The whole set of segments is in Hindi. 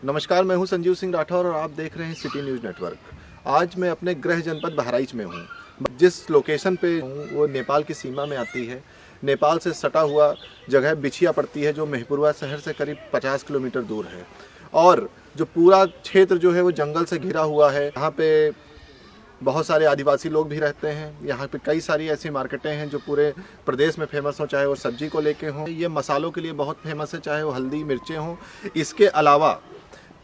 नमस्कार, मैं हूं संजीव सिंह राठौर और आप देख रहे हैं सिटी न्यूज़ नेटवर्क। आज मैं अपने गृह जनपद बहराइच में हूं। जिस लोकेशन पे हूं वो नेपाल की सीमा में आती है। नेपाल से सटा हुआ जगह बिछिया पड़ती है जो महिपुरवा शहर से करीब 50 किलोमीटर दूर है और जो पूरा क्षेत्र जो है वो जंगल से घिरा हुआ है। यहाँ पे बहुत सारे आदिवासी लोग भी रहते हैं। यहाँ पे कई सारी ऐसी मार्केटें हैं जो पूरे प्रदेश में फेमस हो, चाहे वो सब्जी को लेके हों, ये मसालों के लिए बहुत फेमस है, चाहे वो हल्दी मिर्चें हों। इसके अलावा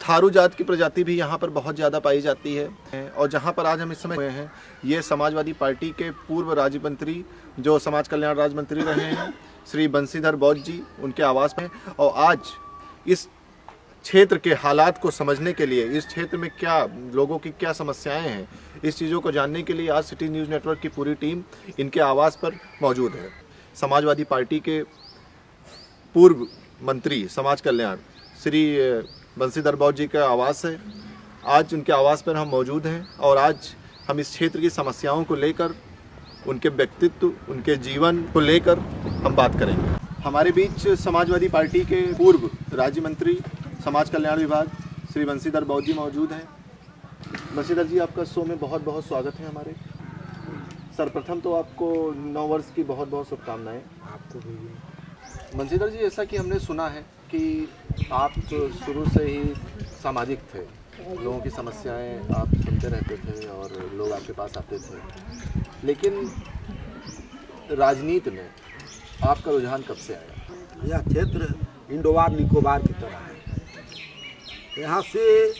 थारू जात की प्रजाति भी यहाँ पर बहुत ज़्यादा पाई जाती है। और जहाँ पर आज हम इस समय हुए हैं, ये समाजवादी पार्टी के पूर्व राज्य मंत्री जो समाज कल्याण राज्य मंत्री रहे हैं श्री बंशीधर बौद्ध जी, उनके आवास में। और आज इस क्षेत्र के हालात को समझने के लिए, इस क्षेत्र में क्या लोगों की क्या समस्याएं हैं, इस चीज़ों को जानने के लिए आज सिटी न्यूज़ नेटवर्क की पूरी टीम इनके आवास पर मौजूद है। समाजवादी पार्टी के पूर्व मंत्री समाज कल्याण श्री बंशीधर बौद्ध जी का आवास है। आज उनके आवास पर हम मौजूद हैं और आज हम इस क्षेत्र की समस्याओं को लेकर, उनके व्यक्तित्व, उनके जीवन को लेकर हम बात करेंगे। हमारे बीच समाजवादी पार्टी के पूर्व राज्य मंत्री समाज कल्याण विभाग श्री बंशीधर बौद्ध जी मौजूद हैं। बंशीधर जी, आपका शो में बहुत बहुत स्वागत है हमारे। सर्वप्रथम तो आपको नव वर्ष की बहुत बहुत शुभकामनाएं। आपको भी। बंशीधर जी, ऐसा कि हमने सुना है कि आप शुरू से ही सामाजिक थे, लोगों की समस्याएं आप सुनते रहते थे और लोग आपके पास आते थे, लेकिन राजनीति में आपका रुझान कब से आया? यह क्षेत्र इंडोबार निकोबार की तरह है। यहाँ से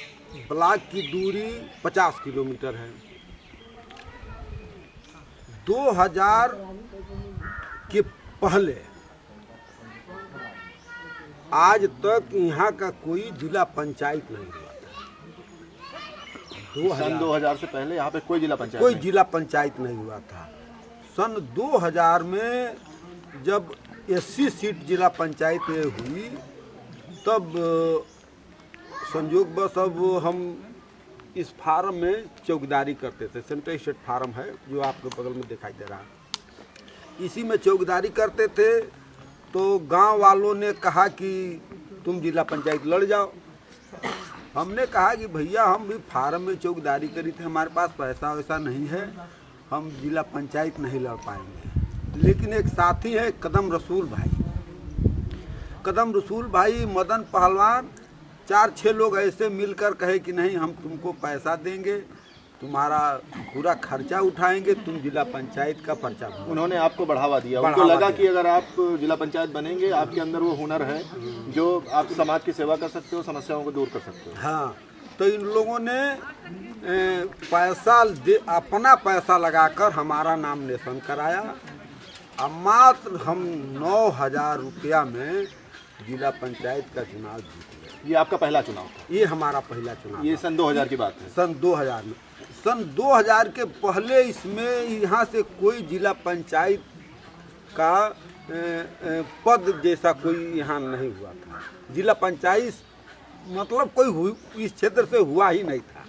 ब्लॉक की दूरी 50 किलोमीटर है। 2000 के पहले आज तक यहाँ का कोई जिला पंचायत नहीं हुआ था। सन 2000 से पहले यहाँ पे कोई जिला पंचायत कोई नहीं? जिला पंचायत नहीं हुआ था। सन 2000 में जब 80 सीट जिला पंचायत हुई तब संयोगवश अब हम इस फार्म में चौकीदारी करते थे। सेंट्रल स्टेट फार्म है जो आपके बगल में दिखाई दे रहा है। इसी में चौकीदारी करते थे तो गांव वालों ने कहा कि तुम जिला पंचायत लड़ जाओ। हमने कहा कि भैया हम भी फार्म में चौकीदारी करी थे, हमारे पास पैसा वैसा नहीं है, हम जिला पंचायत नहीं लड़ पाएंगे। लेकिन एक साथी है कदम रसूल भाई, मदन पहलवान, 4-6 लोग ऐसे मिलकर कहे कि नहीं, हम तुमको पैसा देंगे, तुम्हारा पूरा खर्चा उठाएंगे, तुम जिला पंचायत का पर्चा भरो। उन्होंने आपको बढ़ावा दिया। उनको लगा कि अगर आप जिला पंचायत बनेंगे, आपके अंदर वो हुनर है जो आप समाज की सेवा कर सकते हो, समस्याओं को दूर कर सकते हो। हाँ, तो इन लोगों ने अपना पैसा लगाकर हमारा नामिनेशन कराया और मात्र हम 9000 रुपया में जिला पंचायत का चुनाव जीते। ये आपका पहला चुनाव था? ये हमारा पहला चुनाव। ये सन 2000 की बात है? सन 2000 में। सन 2000 के पहले इसमें यहाँ से कोई जिला पंचायत का पद जैसा कोई यहाँ नहीं हुआ था। जिला पंचायत मतलब कोई इस क्षेत्र से हुआ ही नहीं था।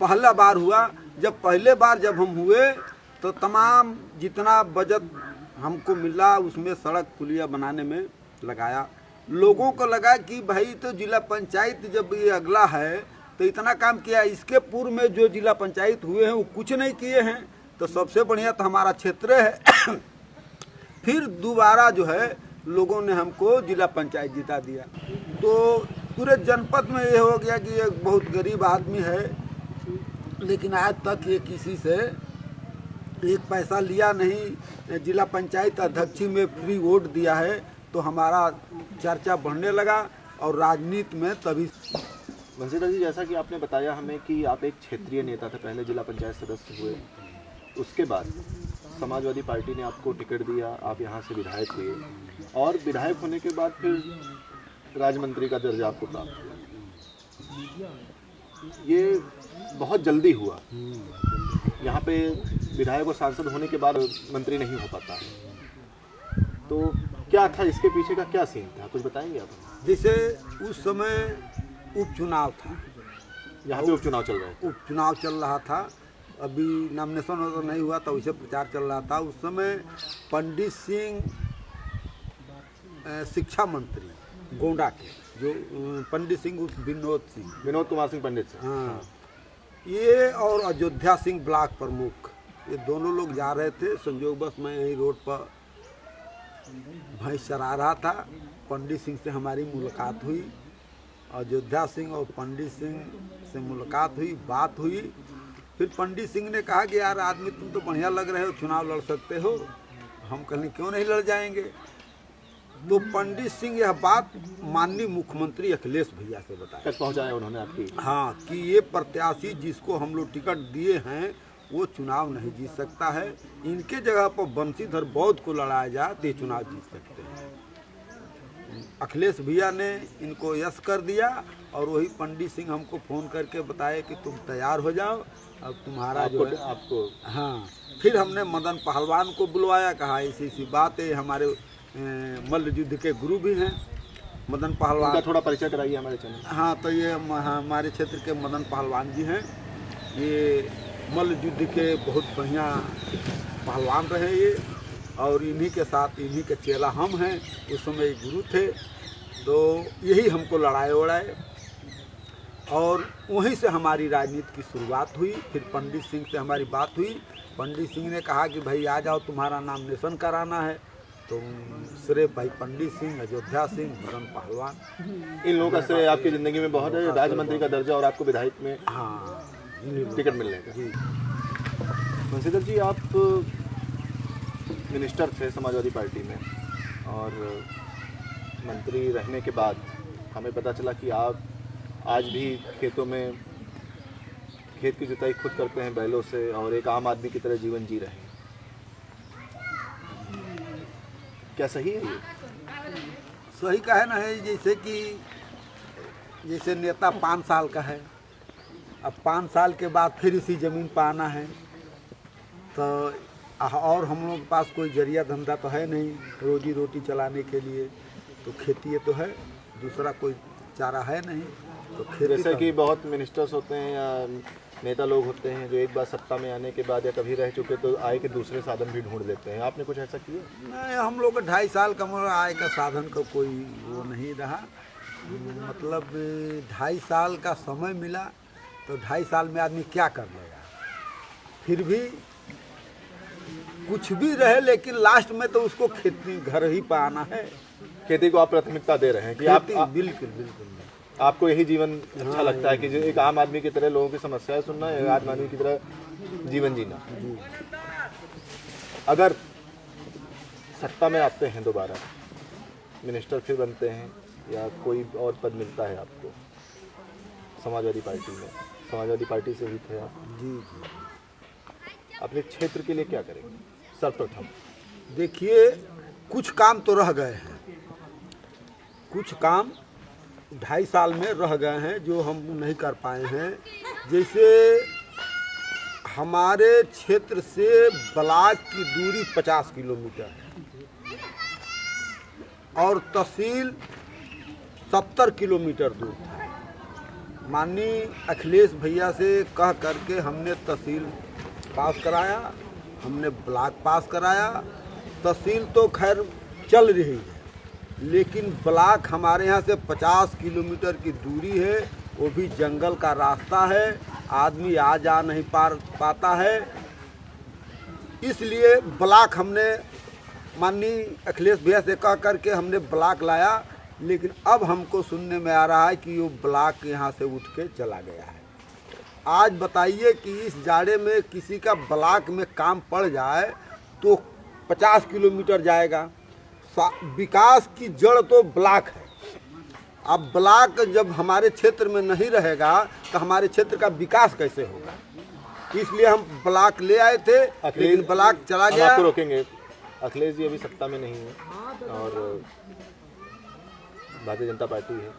पहला बार हुआ। पहले बार जब हम हुए तो तमाम जितना बजट हमको मिला उसमें सड़क पुलिया बनाने में लगाया। लोगों को लगा कि भाई तो जिला पंचायत जब ये अगला है तो इतना काम किया, इसके पूर्व में जो जिला पंचायत हुए हैं वो कुछ नहीं किए हैं, तो सबसे बढ़िया तो हमारा क्षेत्र है। फिर दोबारा जो है लोगों ने हमको जिला पंचायत जिता दिया। तो पूरे जनपद में ये हो गया कि ये बहुत गरीब आदमी है, लेकिन आज तक ये किसी से एक पैसा लिया नहीं। जिला पंचायत अध्यक्ष में फ्री वोट दिया है तो हमारा चर्चा बढ़ने लगा और राजनीति में तभी। बंशीधर जी, जैसा कि आपने बताया हमें कि आप एक क्षेत्रीय नेता थे, पहले जिला पंचायत सदस्य हुए, उसके बाद समाजवादी पार्टी ने आपको टिकट दिया, आप यहाँ से विधायक हुए और विधायक होने के बाद फिर राज्य मंत्री का दर्जा आपको प्राप्त हुआ। ये बहुत जल्दी हुआ। यहाँ पे विधायक और सांसद होने के बाद मंत्री नहीं हो पाता है, तो क्या था इसके पीछे का, क्या सीन था, कुछ बताएंगे आप? जैसे उस समय उपचुनाव था, यहाँ पे उपचुनाव चल रहा है। उपचुनाव चल रहा था, अभी नॉमिनेशन तो नहीं हुआ था, वैसे प्रचार चल रहा था। उस समय पंडित सिंह शिक्षा मंत्री गोंडा के जो पंडित सिंह उर्फ विनोद सिंह, विनोद कुमार सिंह पंडित से। हाँ, ये और अयोध्या सिंह ब्लॉक प्रमुख, ये दोनों लोग जा रहे थे। संयोगवश मैं यही रोड पर भैंस चरा रहा था, पंडित सिंह से हमारी मुलाकात हुई। अयोध्या सिंह और पंडित सिंह से मुलाकात हुई, बात हुई। फिर पंडित सिंह ने कहा कि यार आदमी तुम तो बढ़िया लग रहे हो, चुनाव लड़ सकते हो। हम कहें क्यों नहीं लड़ जाएंगे। तो पंडित सिंह यह बात माननीय मुख्यमंत्री अखिलेश भैया से बताया, तक पहुंचाया उन्होंने आपकी। हाँ, कि ये प्रत्याशी जिसको हम लोग टिकट दिए हैं वो चुनाव नहीं जीत सकता है, इनके जगह पर बंशीधर बौद्ध को लड़ाया जाए तो ये चुनाव जीत सकते हैं। अखिलेश भैया ने इनको यस कर दिया और वही पंडित सिंह हमको फ़ोन करके बताए कि तुम तैयार हो जाओ, अब तुम्हारा जो है आपको हाँ। फिर हमने मदन पहलवान को बुलवाया, कहा ऐसी बात है, हमारे मल्ल युद्ध के गुरु भी हैं मदन पहलवान। थोड़ा परिचय कराइए हमारे चैनल। हाँ, तो ये हमारे क्षेत्र के मदन पहलवान जी हैं। ये मल्ल युद्ध के बहुत बढ़िया पहलवान रहे ये, और इन्हीं के साथ इन्हीं के चेला हम हैं। उस समय गुरु थे, तो यही हमको लड़ाए उड़ाए और वहीं से हमारी राजनीति की शुरुआत हुई। फिर पंडित सिंह से हमारी बात हुई। पंडित सिंह ने कहा कि भाई आ जाओ, तुम्हारा नामिनेशन कराना है। तो सिर्फ भाई पंडित सिंह, अयोध्या सिंह, मदन पहलवान, इन लोगों का श्रेय आपकी ज़िंदगी में बहुत है, राज्य मंत्री का दर्जा और आपको विधायक में हाँ टिकट मिलने का। जी। बंशीधर जी, आप मिनिस्टर थे समाजवादी पार्टी में, और मंत्री रहने के बाद हमें पता चला कि आप आज भी खेतों में खेत की जुताई खुद करते हैं बैलों से, और एक आम आदमी की तरह जीवन जी रहे हैं। क्या सही है ये? सही का है ना, है जैसे कि जैसे नेता 5 साल का है, अब 5 साल के बाद फिर इसी ज़मीन पर आना है, तो और हम लोग के पास कोई जरिया धंधा तो है नहीं रोजी रोटी चलाने के लिए, तो खेती तो है, दूसरा कोई चारा है नहीं। तो खेती जैसे कि बहुत मिनिस्टर्स होते हैं या नेता लोग होते हैं जो एक बार सत्ता में आने के बाद या कभी रह चुके तो आय के दूसरे साधन भी ढूंढ लेते हैं, आपने कुछ ऐसा किया? नहीं, हम लोग का 2.5 साल का मतलब आय का साधन का कोई वो नहीं रहा। मतलब 2.5 साल का समय मिला, तो 2.5 साल में आदमी क्या कर लेगा। फिर भी कुछ भी रहे, लेकिन लास्ट में तो उसको खेती घर ही पर आना है। खेती को आप प्राथमिकता दे रहे हैं कि बिल्कुल बिल्कुल आपको यही जीवन अच्छा लगता है कि जो एक आम आदमी की तरह लोगों की समस्याएं सुनना, एक आम आदमी की तरह जीवन जीना। अगर सत्ता में आते हैं दोबारा, मिनिस्टर फिर बनते हैं या कोई और पद मिलता है आपको समाजवादी पार्टी में, समाजवादी पार्टी से ही थे आप जी। अपने क्षेत्र के लिए क्या करेंगे? सर्वप्रथम देखिए, कुछ काम तो रह गए हैं, कुछ काम 2.5 साल में रह गए हैं जो हम नहीं कर पाए हैं। जैसे हमारे क्षेत्र से ब्लॉक की दूरी 50 किलोमीटर है और तहसील 70 किलोमीटर दूर था। माननीय अखिलेश भैया से कह करके हमने तहसील पास कराया, हमने ब्लॉक पास कराया। तहसील तो खैर चल रही है, लेकिन ब्लॉक हमारे यहाँ से 50 किलोमीटर की दूरी है, वो भी जंगल का रास्ता है, आदमी आ जा नहीं पाता है। इसलिए ब्लॉक हमने माननीय अखिलेश भैया से कह करके हमने ब्लॉक लाया, लेकिन अब हमको सुनने में आ रहा है कि वो ब्लॉक यहाँ से उठ के चला गया है। आज बताइए कि इस जाड़े में किसी का ब्लॉक में काम पड़ जाए तो 50 किलोमीटर जाएगा। विकास की जड़ तो ब्लॉक है। अब ब्लॉक जब हमारे क्षेत्र में नहीं रहेगा तो हमारे क्षेत्र का विकास कैसे होगा। इसलिए हम ब्लॉक ले आए थे, लेकिन ब्लॉक चला गया। आपको रोकेंगे, अखिलेश जी अभी सत्ता में नहीं है और भारतीय जनता पार्टी है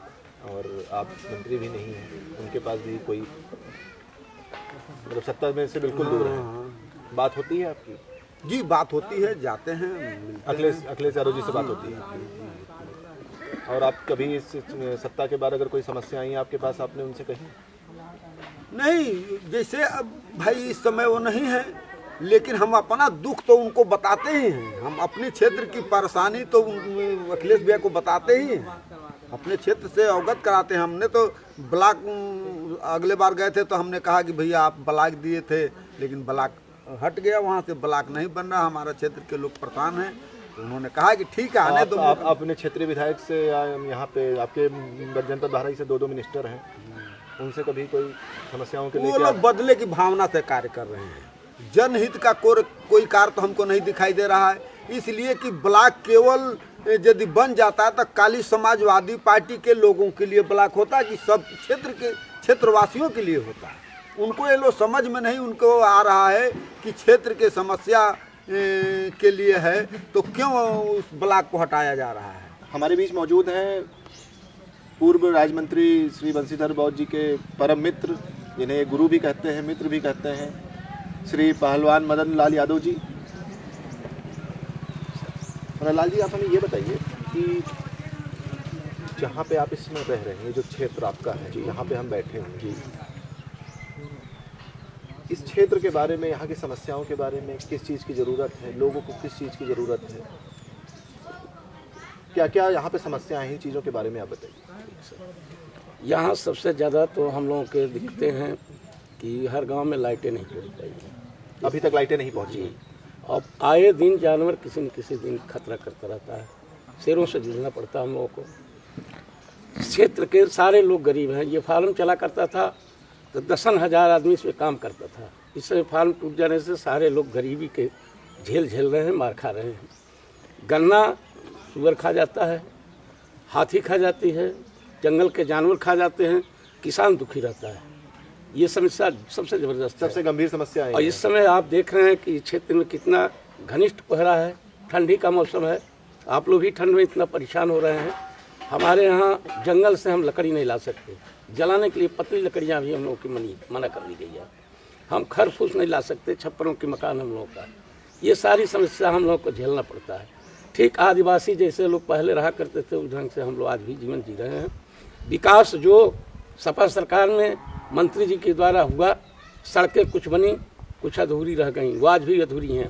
और आप मंत्री भी नहीं हैं, उनके पास भी कोई मतलब सत्ता में से बिल्कुल दूर है। बात होती है आपकी? जी, बात होती है, जाते हैं, अखिलेश यादव जी से बात होती है। और आप कभी इस सत्ता के बाद अगर कोई समस्या आई आपके पास, आपने उनसे कही? नहीं, जैसे अब भाई इस समय वो नहीं है, लेकिन हम अपना दुख तो उनको बताते ही हैं। हम अपने क्षेत्र की परेशानी तो अखिलेश भैया को बताते ही हैं। अपने क्षेत्र से अवगत कराते हैं। हमने तो ब्लॉक अगले बार गए थे तो हमने कहा कि भैया आप ब्लॉक दिए थे, लेकिन ब्लॉक हट गया, वहाँ से ब्लॉक नहीं बन रहा, हमारा क्षेत्र के लोग परेशान हैं। तो उन्होंने कहा कि ठीक है आने दो। आप अपने क्षेत्रीय विधायक से या यहाँ पे आपके जनपद बहराइच से 2 मिनिस्टर हैं, उनसे कभी कोई समस्याओं के वो लोग बदले की भावना से कार्य कर रहे हैं। जनहित का कोई कार्य तो हमको नहीं दिखाई दे रहा है, इसलिए कि ब्लॉक केवल यदि बन जाता है तो काली समाजवादी पार्टी के लोगों के लिए ब्लॉक होता है कि सब क्षेत्रवासियों के लिए होता है। उनको ये लोग समझ में नहीं उनको आ रहा है कि क्षेत्र के समस्या के लिए है तो क्यों उस ब्लॉक को हटाया जा रहा है। हमारे बीच मौजूद हैं पूर्व राज्य मंत्री श्री बंशीधर बौद्ध जी के परम मित्र, जिन्हें गुरु भी कहते हैं, मित्र भी कहते हैं, श्री पहलवान मदन लाल यादव जी। मदन लाल जी, आप हमें ये बताइए कि जहाँ पे आप इस समय रह रहे हैं, जो क्षेत्र आपका है, यहाँ पे हम बैठे हैं जी, इस क्षेत्र के बारे में, यहाँ की समस्याओं के बारे में, किस चीज़ की ज़रूरत है, लोगों को किस चीज़ की ज़रूरत है, क्या क्या यहाँ पे समस्याएं हैं, इन चीज़ों के बारे में आप बताइए। यहाँ सबसे ज़्यादा तो हम लोगों के दिखते हैं कि हर गांव में लाइटें नहीं पहुँच पाई, अभी तक लाइटें नहीं पहुँची। और आए दिन जानवर किसी न किसी दिन खतरा करता रहता है, शेरों से जूझना पड़ता है हम लोगों को। क्षेत्र के सारे लोग गरीब हैं। ये फार्म चला करता था तो 10,000 आदमी इसमें काम करता था। इस समय फार्म टूट जाने से सारे लोग गरीबी के झेल रहे हैं, मार खा रहे हैं। गन्ना सुअर खा जाता है, हाथी खा जाती है, जंगल के जानवर खा जाते हैं, किसान दुखी रहता है। ये समस्या सबसे ज़बरदस्त, सबसे गंभीर समस्या है। और इस समय आप देख रहे हैं कि क्षेत्र में कितना घनिष्ठ कोहरा है, ठंडी का मौसम है, आप लोग भी ठंड में इतना परेशान हो रहे हैं। हमारे यहाँ जंगल से हम लकड़ी नहीं ला सकते, जलाने के लिए पतली लकड़ियाँ भी हम लोगों की मना कर दी गई है। हम खर फूस नहीं ला सकते, छप्परों के मकान हम लोगों का। ये सारी समस्या हम लोगों को झेलना पड़ता है। ठीक आदिवासी जैसे लोग पहले रहा करते थे उस ढंग से हम लोग आज भी जीवन जी रहे हैं। विकास जो सपा सरकार में मंत्री जी के द्वारा हुआ, सड़कें कुछ बनी, कुछ अधूरी रह गई, वो आज भी अधूरी हैं,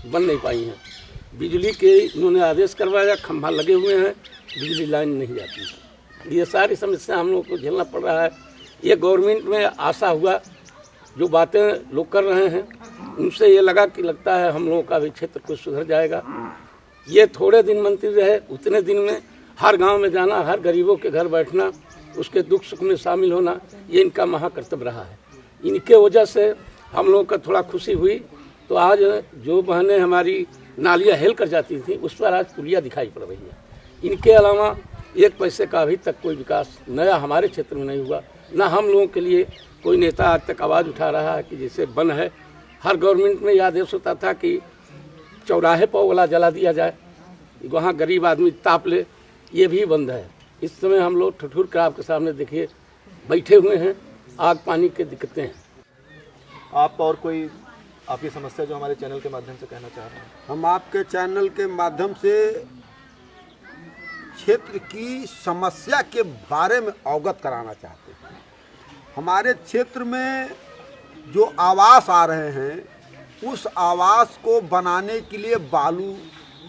बन नहीं पाई हैं। बिजली के उन्होंने आदेश करवाया, खंभा लगे हुए हैं, बिजली लाइन नहीं जाती। ये सारी समस्या हम लोग को झेलना पड़ रहा है। ये गवर्नमेंट में आशा हुआ, जो बातें लोग कर रहे हैं उनसे ये लगा कि लगता है हम लोगों का भी क्षेत्र कुछ सुधर जाएगा। ये थोड़े दिन मंत्री रहे, उतने दिन में हर गांव में जाना, हर गरीबों के घर बैठना, उसके दुख सुख में शामिल होना, ये इनका महाकर्तव्य रहा है। इनके वजह से हम लोगों का थोड़ा खुशी हुई। तो आज जो बहनें हमारी नालियाँ हेल कर जाती थी, उस पर आज पुलिया दिखाई पड़ रही है। इनके अलावा 1 पैसे का अभी तक कोई विकास नया हमारे क्षेत्र में नहीं हुआ। ना हम लोगों के लिए कोई नेता आज तक आवाज़ उठा रहा है कि जैसे बन है। हर गवर्नमेंट में यह आदेश होता था कि चौराहे पर वाला जला दिया जाए, वहाँ गरीब आदमी ताप ले, ये भी बंद है। इस समय हम लोग ठठुर कर आपके सामने देखिए बैठे हुए हैं, आग पानी के दिक्कतें हैं। आप और कोई आपकी समस्या जो हमारे चैनल के माध्यम से कहना चाह रहे हैं? हम आपके चैनल के माध्यम से क्षेत्र की समस्या के बारे में अवगत कराना चाहते हैं। हमारे क्षेत्र में जो आवास आ रहे हैं, उस आवास को बनाने के लिए बालू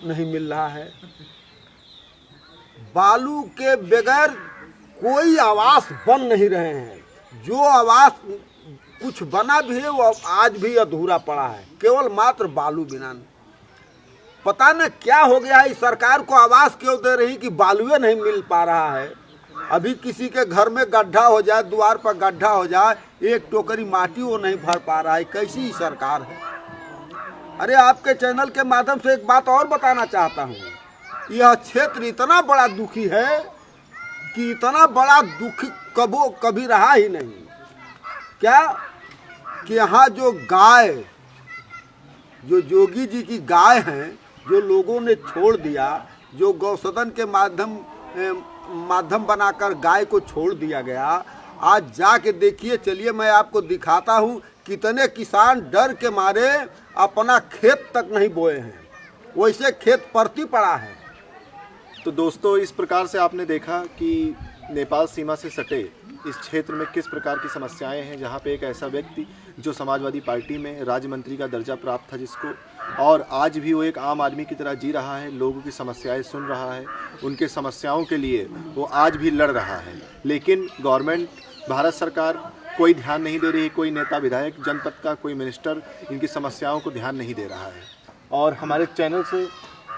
नहीं मिल रहा है। बालू के बगैर कोई आवास बन नहीं रहे हैं। जो आवास कुछ बना भी है वो आज भी अधूरा पड़ा है, केवल मात्र बालू बिना। पता न क्या हो गया है, इस सरकार को आवास क्यों दे रही कि बालुए नहीं मिल पा रहा है। अभी किसी के घर में गड्ढा हो जाए, द्वार पर गड्ढा हो जाए, 1 टोकरी माटी वो नहीं भर पा रहा है। कैसी सरकार है। अरे आपके चैनल के माध्यम से एक बात और बताना चाहता हूँ, यह क्षेत्र इतना बड़ा दुखी है कि इतना बड़ा दुख कभी रहा ही नहीं। क्या कि यहाँ जो गाय, जो जोगी जी की गाय हैं, जो लोगों ने छोड़ दिया, जो गौसदन के माध्यम बनाकर गाय को छोड़ दिया गया, आज जाके देखिए, चलिए मैं आपको दिखाता हूँ, कितने किसान डर के मारे अपना खेत तक नहीं बोए हैं, वैसे खेत परती पड़ा है। तो दोस्तों, इस प्रकार से आपने देखा कि नेपाल सीमा से सटे इस क्षेत्र में किस प्रकार की समस्याएं हैं, जहां पे एक ऐसा व्यक्ति जो समाजवादी पार्टी में राज्य मंत्री का दर्जा प्राप्त था, जिसको और आज भी वो एक आम आदमी की तरह जी रहा है, लोगों की समस्याएं सुन रहा है, उनके समस्याओं के लिए वो आज भी लड़ रहा है। लेकिन गवर्नमेंट, भारत सरकार कोई ध्यान नहीं दे रही, कोई नेता विधायक जनपद का, कोई मिनिस्टर इनकी समस्याओं को ध्यान नहीं दे रहा है। और हमारे चैनल से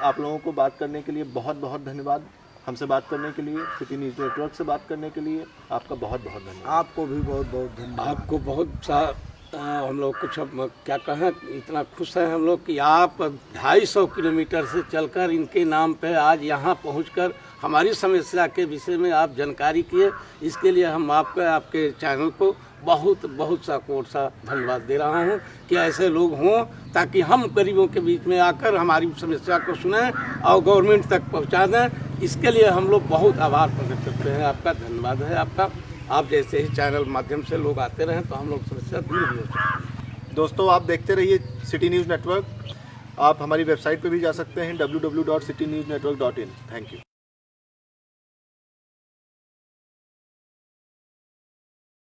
आप लोगों को बात करने के लिए बहुत बहुत धन्यवाद। हमसे बात करने के लिए, सिटी न्यूज़ नेटवर्क से बात करने के लिए आपका बहुत बहुत धन्यवाद। आपको भी बहुत बहुत धन्यवाद। आपको बहुत सा हम लोग कुछ अब क्या कहें, इतना खुश हैं हम लोग कि आप 250 किलोमीटर से चलकर इनके नाम पे आज यहाँ पहुंचकर हमारी समस्या के विषय में आप जानकारी किए। इसके लिए हम आपके चैनल को बहुत बहुत सा कोट सा धन्यवाद दे रहा हूँ कि ऐसे लोग हों ताकि हम गरीबों के बीच में आकर हमारी समस्या को सुनें और गवर्नमेंट तक पहुँचा दें। इसके लिए हम लोग बहुत आभार प्रकट करते हैं। आपका धन्यवाद है। आपका आप जैसे ही चैनल माध्यम से लोग आते रहें तो हम लोग समस्या दूर भी हो सकते हैं। दोस्तों, आप देखते रहिए सिटी न्यूज़ नेटवर्क। आप हमारी वेबसाइट पे भी जा सकते हैं www.citynewsnetwork.in। Thank you.